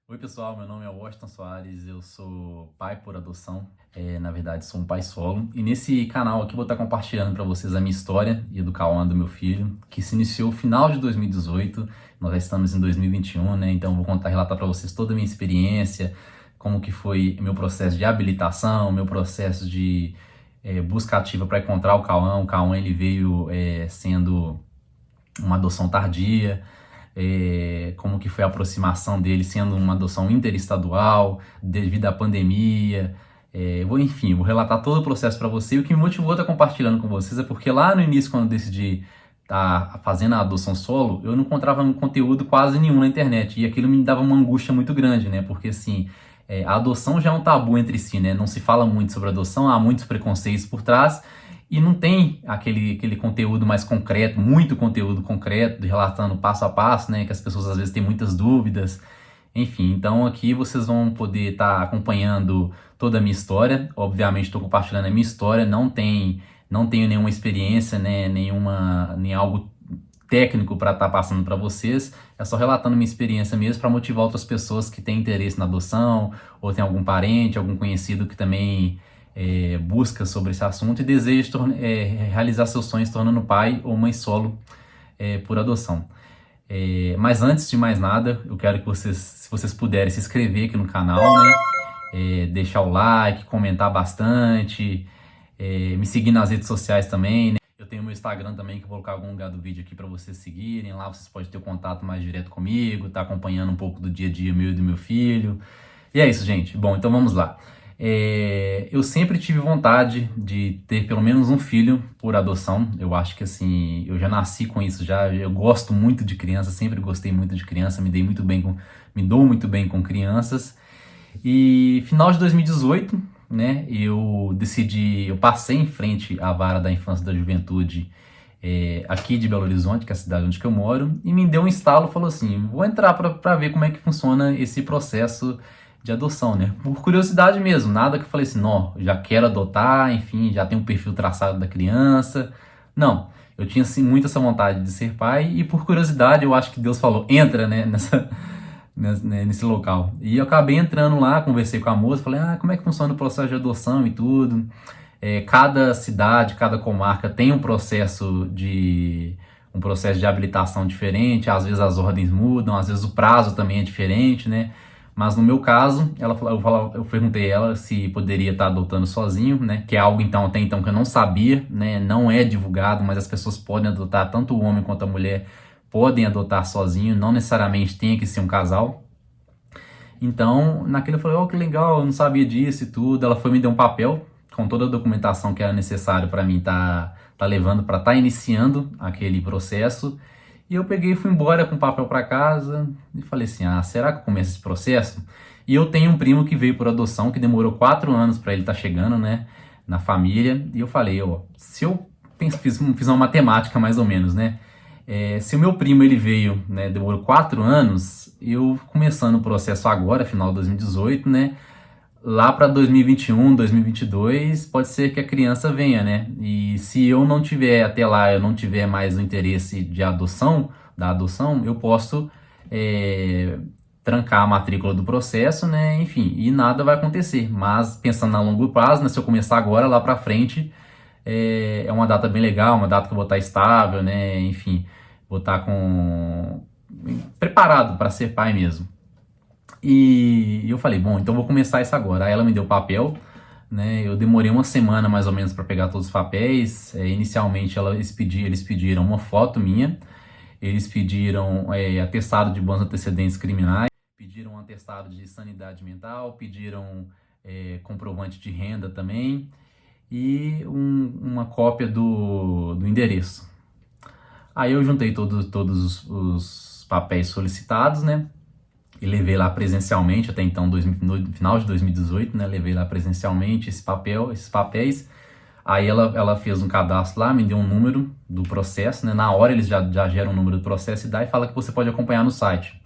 Oi pessoal, meu nome é Washington Soares, eu sou pai por adoção, na verdade sou um pai solo. E nesse canal aqui vou estar compartilhando para vocês a minha história e a do Cauã, do meu filho, que se iniciou no final de 2018, nós já estamos em 2021, né? Então vou relatar para vocês toda a minha experiência, como que foi meu processo de habilitação, meu processo de busca ativa para encontrar o Cauã. O Cauã ele veio sendo uma adoção tardia, como que foi a aproximação dele sendo uma adoção interestadual, devido à pandemia. Vou relatar todo o processo para você. E o que me motivou a estar compartilhando com vocês é porque lá no início, quando eu decidi estar fazendo a adoção solo, eu não encontrava conteúdo quase nenhum na internet. E aquilo me dava uma angústia muito grande, né? Porque assim, a adoção já é um tabu entre si, né? Não se fala muito sobre adoção, há muitos preconceitos por trás e não tem aquele conteúdo mais concreto, muito conteúdo concreto, relatando passo a passo, né? Que as pessoas às vezes têm muitas dúvidas. Enfim, então aqui vocês vão poder estar acompanhando toda a minha história. Obviamente estou compartilhando a minha história, não tenho nenhuma experiência, né? Nem algo técnico para estar passando para vocês. É só relatando minha experiência mesmo para motivar outras pessoas que têm interesse na adoção ou tem algum parente, algum conhecido que também busca sobre esse assunto e deseja realizar seus sonhos tornando pai ou mãe solo por adoção. Mas antes de mais nada, eu quero que vocês, se vocês puderem, se inscrever aqui no canal, né? Deixar o like, comentar bastante, me seguir nas redes sociais também, né? Eu tenho meu Instagram também, que eu vou colocar algum lugar do vídeo aqui para vocês seguirem. Lá vocês podem ter um contato mais direto comigo, tá acompanhando um pouco do dia a dia meu e do meu filho. E é isso, gente. Bom, então vamos lá. Eu sempre tive vontade de ter pelo menos um filho por adoção. Eu acho que assim, eu já nasci com isso já. Eu gosto muito de criança, sempre gostei muito de criança, me dou muito bem com crianças. E final de 2018, né, eu passei em frente à vara da infância e da juventude aqui de Belo Horizonte, que é a cidade onde que eu moro, e me deu um estalo, falou assim, vou entrar para ver como é que funciona esse processo de adoção, né? Por curiosidade mesmo, nada que eu falei assim, não, já quero adotar, enfim, já tenho um perfil traçado da criança. Não, eu tinha assim muito essa vontade de ser pai e por curiosidade eu acho que Deus falou, entra, né, nesse local. E eu acabei entrando lá, conversei com a moça, falei, como é que funciona o processo de adoção e tudo. Cada cidade, cada comarca tem um processo de habilitação diferente, às vezes as ordens mudam, às vezes o prazo também é diferente, né? Mas no meu caso, eu perguntei a ela se poderia estar adotando sozinho, né? Que é algo então até então que eu não sabia, né? Não é divulgado, mas as pessoas podem adotar, tanto o homem quanto a mulher podem adotar sozinho, não necessariamente tem que ser um casal. Então, naquele eu falei, oh, que legal, eu não sabia disso e tudo. Ela foi me dar um papel com toda a documentação que era necessário para mim tá levando para estar iniciando aquele processo. E eu peguei e fui embora com o papel para casa e falei assim, será que eu começo esse processo? E eu tenho um primo que veio por adoção, que demorou 4 anos para ele estar chegando, né, na família. E eu falei, se eu fiz uma matemática mais ou menos, né? Se o meu primo ele veio, né, demorou 4 anos, eu começando o processo agora, final de 2018, né? Lá para 2021, 2022, pode ser que a criança venha, né? E se eu não tiver até lá, eu não tiver mais o interesse da adoção, eu posso trancar a matrícula do processo, né? Enfim, e nada vai acontecer. Mas pensando a longo prazo, né? Se eu começar agora, lá para frente, é uma data bem legal, uma data que eu vou estar estável, né? Enfim, vou estar preparado para ser pai mesmo. E eu falei, bom, então vou começar isso agora. Aí ela me deu o papel, né? Eu demorei uma semana mais ou menos para pegar todos os papéis. Inicialmente eles pediram uma foto minha, eles pediram atestado de bons antecedentes criminais, pediram um atestado de sanidade mental, pediram comprovante de renda também e uma cópia do endereço. Aí eu juntei todos os papéis solicitados, né? E levei lá presencialmente, até então, no final de 2018, né? Levei lá presencialmente esses papéis. Aí ela fez um cadastro lá, me deu um número do processo, né? Na hora eles já geram o número do processo e fala que você pode acompanhar no site,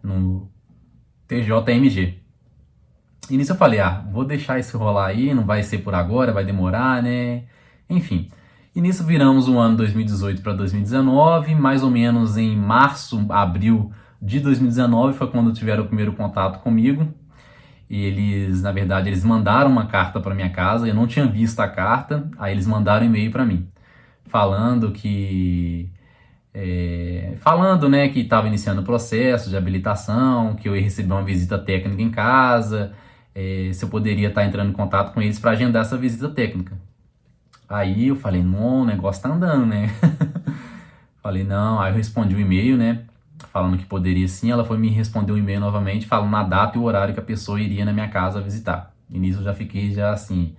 no TJMG. E nisso eu falei, vou deixar isso rolar aí, não vai ser por agora, vai demorar, né? Enfim. E nisso viramos o ano 2018 para 2019, mais ou menos em março, abril de 2019 foi quando tiveram o primeiro contato comigo. Eles, na verdade, eles mandaram uma carta para minha casa, eu não tinha visto a carta, aí eles mandaram um e-mail para mim, falando né, que estava iniciando o processo de habilitação, que eu ia receber uma visita técnica em casa, se eu poderia estar entrando em contato com eles para agendar essa visita técnica. Aí eu falei, não, o negócio tá andando, né? Falei, não, aí eu respondi o e-mail, né? Falando que poderia sim, ela foi me responder um e-mail novamente, falando a data e o horário que a pessoa iria na minha casa visitar. E nisso eu já fiquei já assim,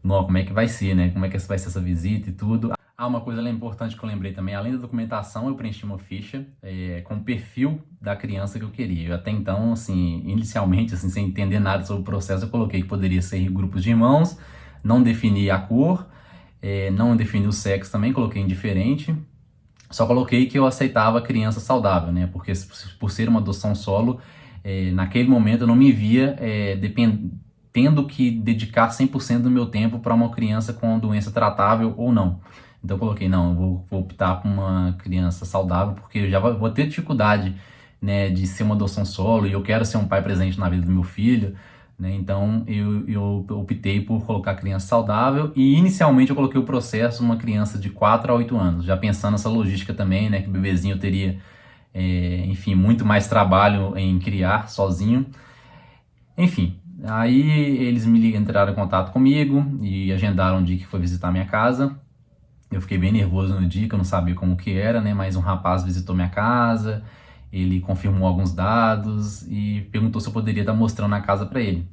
não, como é que vai ser, né? Como é que vai ser essa visita e tudo. Ah, uma coisa importante que eu lembrei também, além da documentação, eu preenchi uma ficha com o perfil da criança que eu queria. Eu até então, assim, inicialmente, assim, sem entender nada sobre o processo, eu coloquei que poderia ser grupos de irmãos, não defini a cor, não defini o sexo também, coloquei indiferente. Só coloquei que eu aceitava criança saudável, né? Porque por ser uma adoção solo, naquele momento eu não me via tendo que dedicar 100% do meu tempo para uma criança com doença tratável ou não. Então eu coloquei, não, eu vou optar por uma criança saudável, porque eu já vou ter dificuldade, né, de ser uma adoção solo e eu quero ser um pai presente na vida do meu filho, né? Então eu optei por colocar a criança saudável e inicialmente eu coloquei o processo uma criança de 4 a 8 anos, já pensando nessa logística também, né, que o bebezinho teria, enfim, muito mais trabalho em criar sozinho. Enfim, aí eles entraram em contato comigo e agendaram um dia que foi visitar minha casa. Eu fiquei bem nervoso no dia, que eu não sabia como que era, né? Mas um rapaz visitou minha casa, ele confirmou alguns dados e perguntou se eu poderia estar mostrando a casa para ele.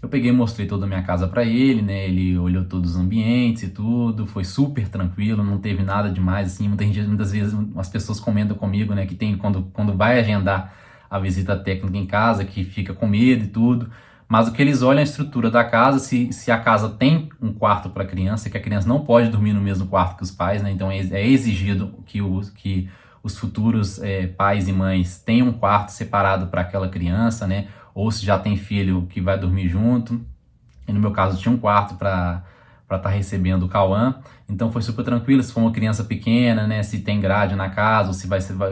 Eu peguei e mostrei toda a minha casa para ele, né? Ele olhou todos os ambientes e tudo, foi super tranquilo, não teve nada demais, assim. Muitas vezes as pessoas comentam comigo, né? Que tem quando vai agendar a visita técnica em casa, que fica com medo e tudo. Mas o que eles olham é a estrutura da casa, se a casa tem um quarto para a criança, que a criança não pode dormir no mesmo quarto que os pais, né? Então é exigido que os futuros pais e mães tenham um quarto separado para aquela criança, né? Ou se já tem filho que vai dormir junto. E no meu caso tinha um quarto para estar recebendo o Cauã, então foi super tranquilo. Se for uma criança pequena, né? Se tem grade na casa, ou se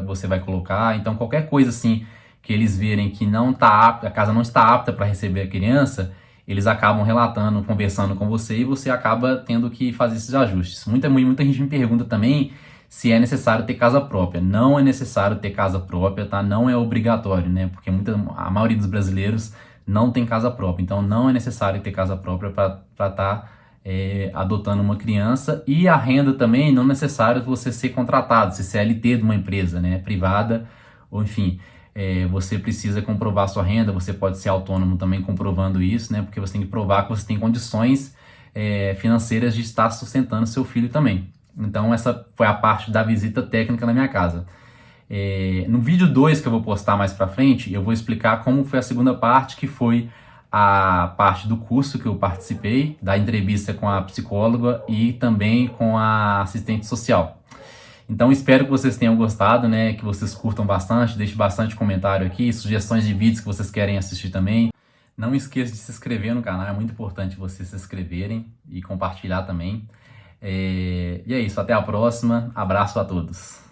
você vai colocar, então qualquer coisa assim que eles verem que não tá apta, a casa não está apta para receber a criança, eles acabam relatando, conversando com você e você acaba tendo que fazer esses ajustes. Muita gente me pergunta também se é necessário ter casa própria. Não é necessário ter casa própria, tá? Não é obrigatório, né? Porque a maioria dos brasileiros não tem casa própria. Então não é necessário ter casa própria para estar adotando uma criança. E a renda também não é necessário você ser contratado, ser CLT de uma empresa, né? Privada, ou enfim. Você precisa comprovar sua renda, você pode ser autônomo também comprovando isso, né? Porque você tem que provar que você tem condições financeiras de estar sustentando seu filho também. Então essa foi a parte da visita técnica na minha casa. No vídeo 2 que eu vou postar mais pra frente, eu vou explicar como foi a segunda parte, que foi a parte do curso que eu participei, da entrevista com a psicóloga e também com a assistente social. Então espero que vocês tenham gostado, né? Que vocês curtam bastante, deixem bastante comentário aqui, sugestões de vídeos que vocês querem assistir também. Não esqueça de se inscrever no canal, é muito importante vocês se inscreverem e compartilhar também. E é isso, até a próxima, abraço a todos.